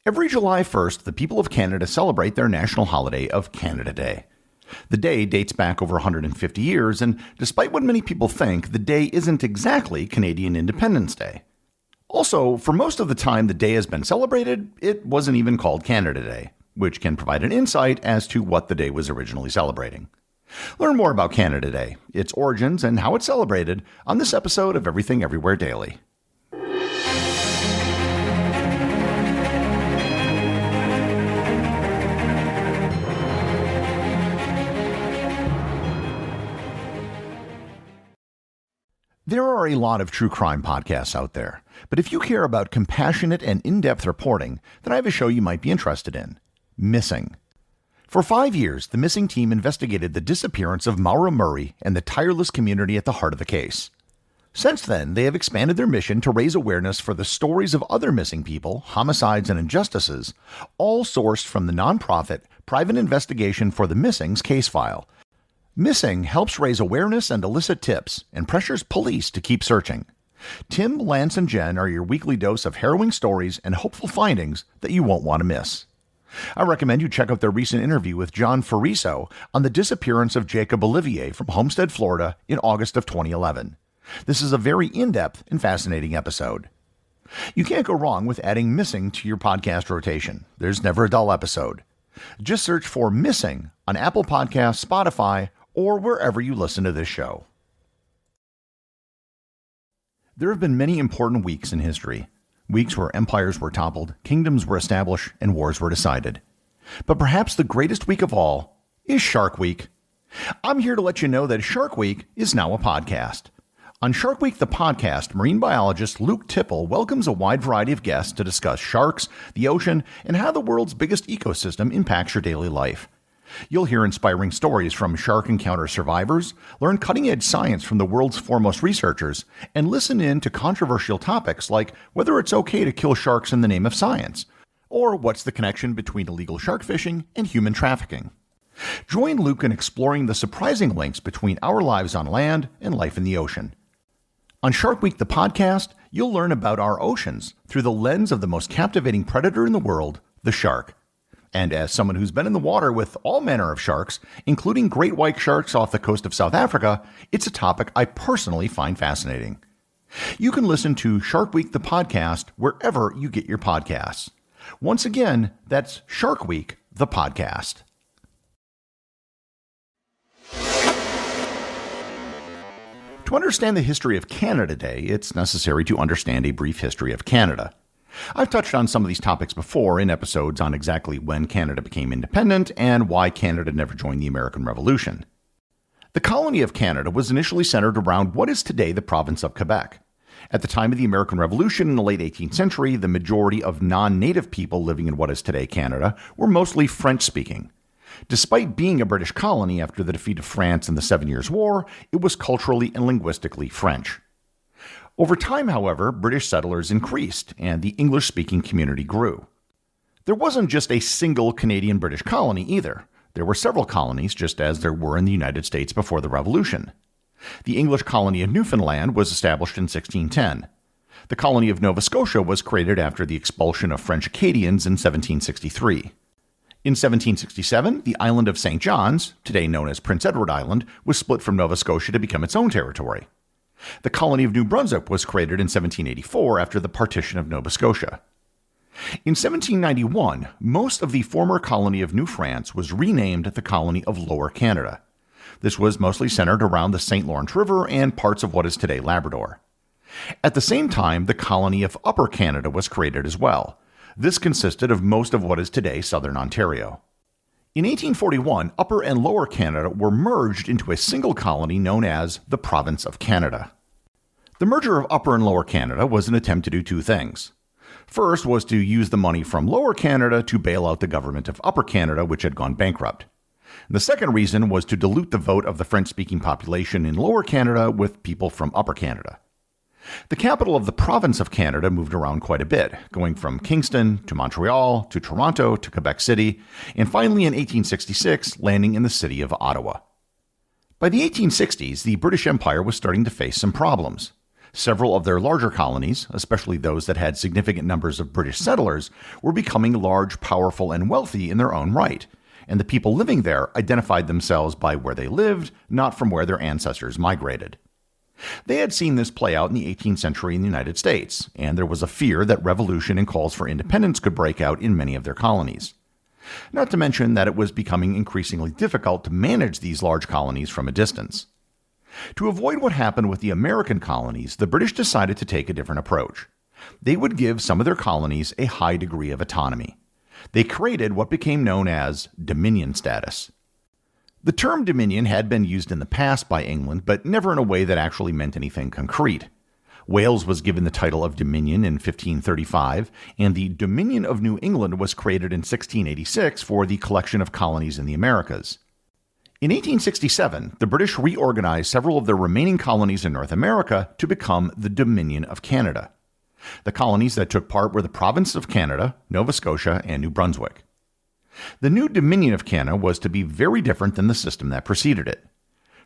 Every July 1st, the people of Canada celebrate their national holiday of Canada Day. The day dates back over 150 years, and despite what many people think, the day isn't exactly Canadian Independence Day. Also, for most of the time the day has been celebrated, it wasn't even called Canada Day, which can provide an insight as to what the day was originally celebrating. Learn more about Canada Day, its origins, and how it's celebrated on this episode of Everything Everywhere Daily. There are a lot of true crime podcasts out there, but if you care about compassionate and in-depth reporting, then I have a show you might be interested in. Missing. For 5 years, the Missing team investigated the disappearance of Maura Murray and the tireless community at the heart of the case. Since then, they have expanded their mission to raise awareness for the stories of other missing people, homicides, and injustices, all sourced from the nonprofit Private Investigation for the Missing's case file. Missing helps raise awareness and elicit tips, and pressures police to keep searching. Tim, Lance, and Jen are your weekly dose of harrowing stories and hopeful findings that you won't want to miss. I recommend you check out their recent interview with John Fariso on the disappearance of Jacob Olivier from Homestead, Florida in August of 2011. This is a very in-depth and fascinating episode. You can't go wrong with adding Missing to your podcast rotation. There's never a dull episode. Just search for Missing on Apple Podcasts, Spotify, or wherever you listen to this show. There have been many important weeks in history. Weeks where empires were toppled, kingdoms were established, and wars were decided. But perhaps the greatest week of all is Shark Week. I'm here to let you know that Shark Week is now a podcast. On Shark Week the podcast, marine biologist Luke Tipple welcomes a wide variety of guests to discuss sharks, the ocean, and how the world's biggest ecosystem impacts your daily life. You'll hear inspiring stories from shark encounter survivors, learn cutting-edge science from the world's foremost researchers, and listen in to controversial topics like whether it's okay to kill sharks in the name of science, or what's the connection between illegal shark fishing and human trafficking. Join Luke in exploring the surprising links between our lives on land and life in the ocean. On Shark Week the podcast, you'll learn about our oceans through the lens of the most captivating predator in the world, the shark. And as someone who's been in the water with all manner of sharks, including great white sharks off the coast of South Africa, it's a topic I personally find fascinating. You can listen to Shark Week the podcast wherever you get your podcasts. Once again, that's Shark Week the podcast. To understand the history of Canada Day, it's necessary to understand a brief history of Canada. I've touched on some of these topics before in episodes on exactly when Canada became independent and why Canada never joined the American Revolution. The colony of Canada was initially centered around what is today the province of Quebec. At the time of the American Revolution in the late 18th century, the majority of non-native people living in what is today Canada were mostly French-speaking. Despite being a British colony after the defeat of France in the 7 Years' War, it was culturally and linguistically French. Over time, however, British settlers increased, and the English-speaking community grew. There wasn't just a single Canadian-British colony either. There were several colonies, just as there were in the United States before the Revolution. The English colony of Newfoundland was established in 1610. The colony of Nova Scotia was created after the expulsion of French Acadians in 1763. In 1767, the island of St. John's, today known as Prince Edward Island, was split from Nova Scotia to become its own territory. The colony of New Brunswick was created in 1784 after the partition of Nova Scotia. In 1791, most of the former colony of New France was renamed the colony of Lower Canada. This was mostly centered around the St. Lawrence River and parts of what is today Labrador. At the same time, the colony of Upper Canada was created as well. This consisted of most of what is today southern Ontario. In 1841, Upper and Lower Canada were merged into a single colony known as the Province of Canada. The merger of Upper and Lower Canada was an attempt to do two things. First was to use the money from Lower Canada to bail out the government of Upper Canada, which had gone bankrupt. The second reason was to dilute the vote of the French-speaking population in Lower Canada with people from Upper Canada. The capital of the Province of Canada moved around quite a bit, going from Kingston to Montreal to Toronto to Quebec City, and finally in 1866 landing in the city of Ottawa. By the 1860s, the British Empire was starting to face some problems. Several of their larger colonies, especially those that had significant numbers of British settlers, were becoming large, powerful, and wealthy in their own right, and the people living there identified themselves by where they lived, not from where their ancestors migrated. They had seen this play out in the 18th century in the United States, and there was a fear that revolution and calls for independence could break out in many of their colonies. Not to mention that it was becoming increasingly difficult to manage these large colonies from a distance. To avoid what happened with the American colonies, the British decided to take a different approach. They would give some of their colonies a high degree of autonomy. They created what became known as dominion status. The term dominion had been used in the past by England, but never in a way that actually meant anything concrete. Wales was given the title of Dominion in 1535, and the Dominion of New England was created in 1686 for the collection of colonies in the Americas. In 1867, the British reorganized several of their remaining colonies in North America to become the Dominion of Canada. The colonies that took part were the Province of Canada, Nova Scotia, and New Brunswick. The new Dominion of Canada was to be very different than the system that preceded it.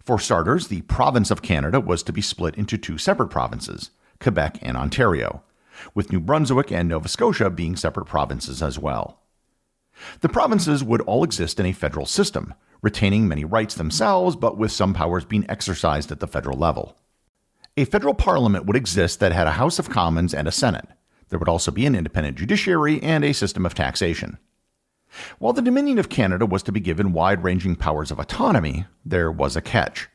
For starters, the Province of Canada was to be split into two separate provinces, Quebec and Ontario, with New Brunswick and Nova Scotia being separate provinces as well. The provinces would all exist in a federal system, retaining many rights themselves, but with some powers being exercised at the federal level. A federal parliament would exist that had a House of Commons and a Senate. There would also be an independent judiciary and a system of taxation. While the Dominion of Canada was to be given wide-ranging powers of autonomy, there was a catch.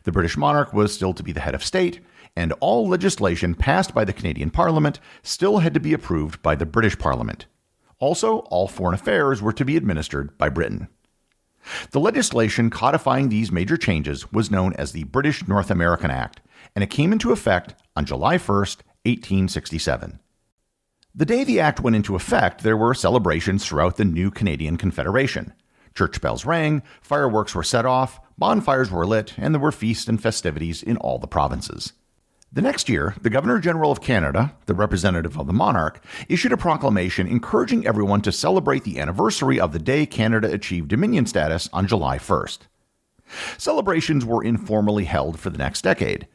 The British monarch was still to be the head of state, and all legislation passed by the Canadian Parliament still had to be approved by the British Parliament. Also, all foreign affairs were to be administered by Britain. The legislation codifying these major changes was known as the British North American Act, and it came into effect on July 1, 1867. The day the act went into effect, there were celebrations throughout the new Canadian Confederation. Church bells rang, fireworks were set off, bonfires were lit, and there were feasts and festivities in all the provinces. The next year, the Governor-General of Canada, the representative of the monarch, issued a proclamation encouraging everyone to celebrate the anniversary of the day Canada achieved Dominion status on July 1st. Celebrations were informally held for the next decade.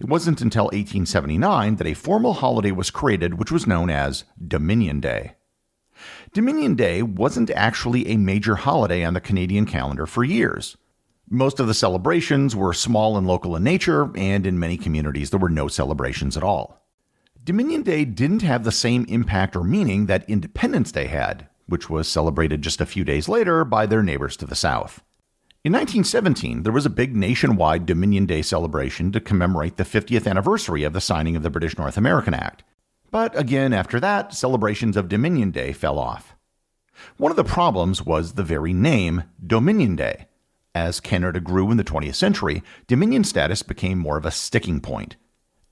It wasn't until 1879 that a formal holiday was created which was known as Dominion Day. Dominion Day wasn't actually a major holiday on the Canadian calendar for years. Most of the celebrations were small and local in nature, and in many communities there were no celebrations at all. Dominion Day didn't have the same impact or meaning that Independence Day had, which was celebrated just a few days later by their neighbors to the south. In 1917, there was a big nationwide Dominion Day celebration to commemorate the 50th anniversary of the signing of the British North American Act. But again, after that, celebrations of Dominion Day fell off. One of the problems was the very name, Dominion Day. As Canada grew in the 20th century, Dominion status became more of a sticking point.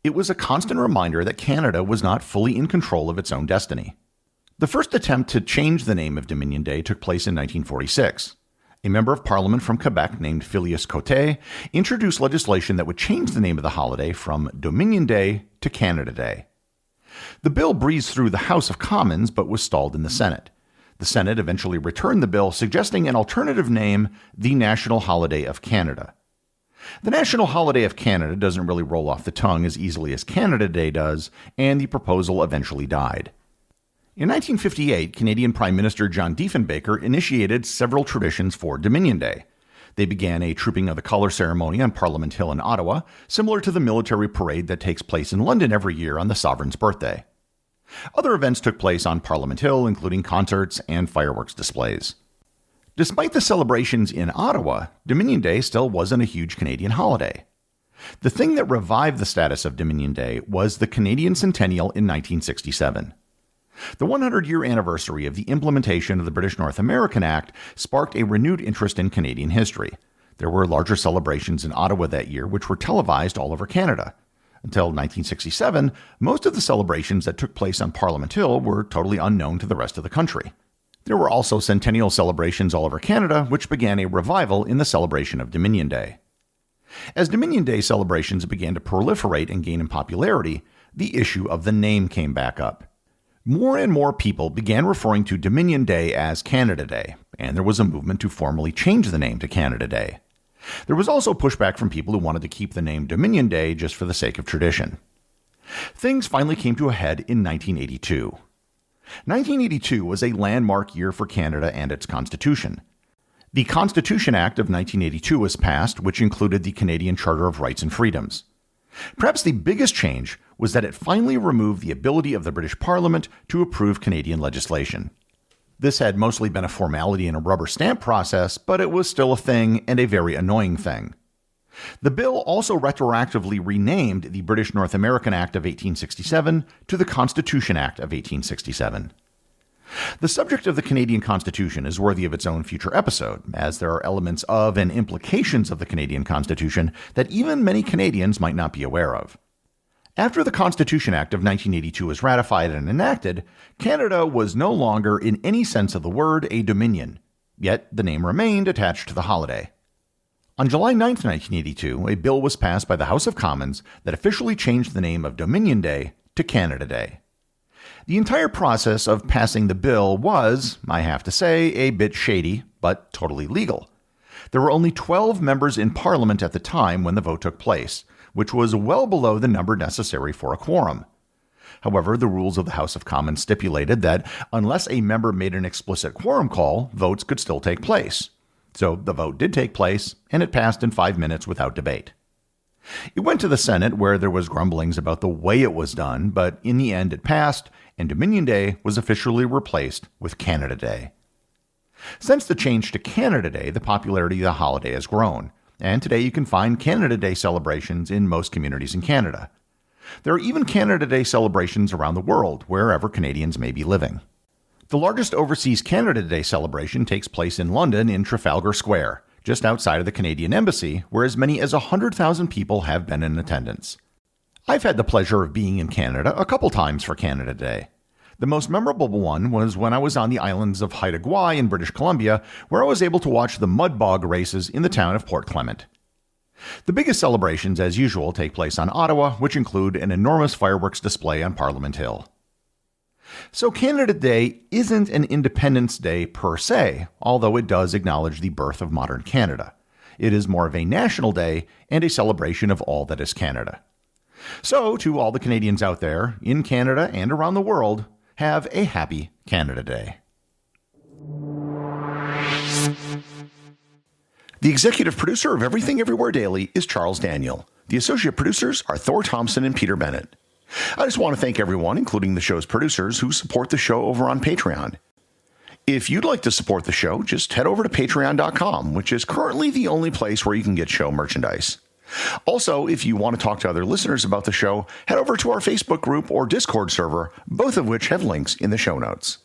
It was a constant reminder that Canada was not fully in control of its own destiny. The first attempt to change the name of Dominion Day took place in 1946. A member of Parliament from Quebec named Phileas Cote introduced legislation that would change the name of the holiday from Dominion Day to Canada Day. The bill breezed through the House of Commons but was stalled in the Senate. The Senate eventually returned the bill, suggesting an alternative name, the National Holiday of Canada. The National Holiday of Canada doesn't really roll off the tongue as easily as Canada Day does, and the proposal eventually died. In 1958, Canadian Prime Minister John Diefenbaker initiated several traditions for Dominion Day. They began a Trooping of the Colour ceremony on Parliament Hill in Ottawa, similar to the military parade that takes place in London every year on the Sovereign's birthday. Other events took place on Parliament Hill, including concerts and fireworks displays. Despite the celebrations in Ottawa, Dominion Day still wasn't a huge Canadian holiday. The thing that revived the status of Dominion Day was the Canadian Centennial in 1967. The 100-year anniversary of the implementation of the British North American Act sparked a renewed interest in Canadian history. There were larger celebrations in Ottawa that year, which were televised all over Canada. Until 1967, most of the celebrations that took place on Parliament Hill were totally unknown to the rest of the country. There were also centennial celebrations all over Canada, which began a revival in the celebration of Dominion Day. As Dominion Day celebrations began to proliferate and gain in popularity, the issue of the name came back up. More and more people began referring to Dominion Day as Canada Day, and there was a movement to formally change the name to Canada Day. There was also pushback from people who wanted to keep the name Dominion Day just for the sake of tradition. Things finally came to a head in 1982. 1982 was a landmark year for Canada and its constitution. The Constitution Act of 1982 was passed, which included the Canadian Charter of Rights and Freedoms. Perhaps the biggest change was that it finally removed the ability of the British Parliament to approve Canadian legislation. This had mostly been a formality and a rubber stamp process, but it was still a thing, and a very annoying thing. The bill also retroactively renamed the British North American Act of 1867 to the Constitution Act of 1867. The subject of the Canadian Constitution is worthy of its own future episode, as there are elements of and implications of the Canadian Constitution that even many Canadians might not be aware of. After the Constitution Act of 1982 was ratified and enacted, Canada was no longer, in any sense of the word, a dominion, yet the name remained attached to the holiday. On July 9, 1982, a bill was passed by the House of Commons that officially changed the name of Dominion Day to Canada Day. The entire process of passing the bill was, I have to say, a bit shady, but totally legal. There were only 12 members in Parliament at the time when the vote took place, which was well below the number necessary for a quorum. However, the rules of the House of Commons stipulated that unless a member made an explicit quorum call, votes could still take place. So the vote did take place, and it passed in 5 minutes without debate. It went to the Senate, where there was grumblings about the way it was done, but in the end it passed, and Dominion Day was officially replaced with Canada Day. Since the change to Canada Day, the popularity of the holiday has grown, and today you can find Canada Day celebrations in most communities in Canada. There are even Canada Day celebrations around the world, wherever Canadians may be living. The largest overseas Canada Day celebration takes place in London in Trafalgar Square, just outside of the Canadian Embassy, where as many as 100,000 people have been in attendance. I've had the pleasure of being in Canada a couple times for Canada Day. The most memorable one was when I was on the islands of Haida Gwaii in British Columbia, where I was able to watch the mud bog races in the town of Port Clement. The biggest celebrations, as usual, take place on Ottawa, which include an enormous fireworks display on Parliament Hill. So Canada Day isn't an Independence Day per se, although it does acknowledge the birth of modern Canada. It is more of a national day and a celebration of all that is Canada. So, to all the Canadians out there, in Canada and around the world, have a happy Canada Day. The executive producer of Everything Everywhere Daily is Charles Daniel. The associate producers are Thor Thompson and Peter Bennett. I just want to thank everyone, including the show's producers, who support the show over on Patreon. If you'd like to support the show, just head over to patreon.com, which is currently the only place where you can get show merchandise. Also, if you want to talk to other listeners about the show, head over to our Facebook group or Discord server, both of which have links in the show notes.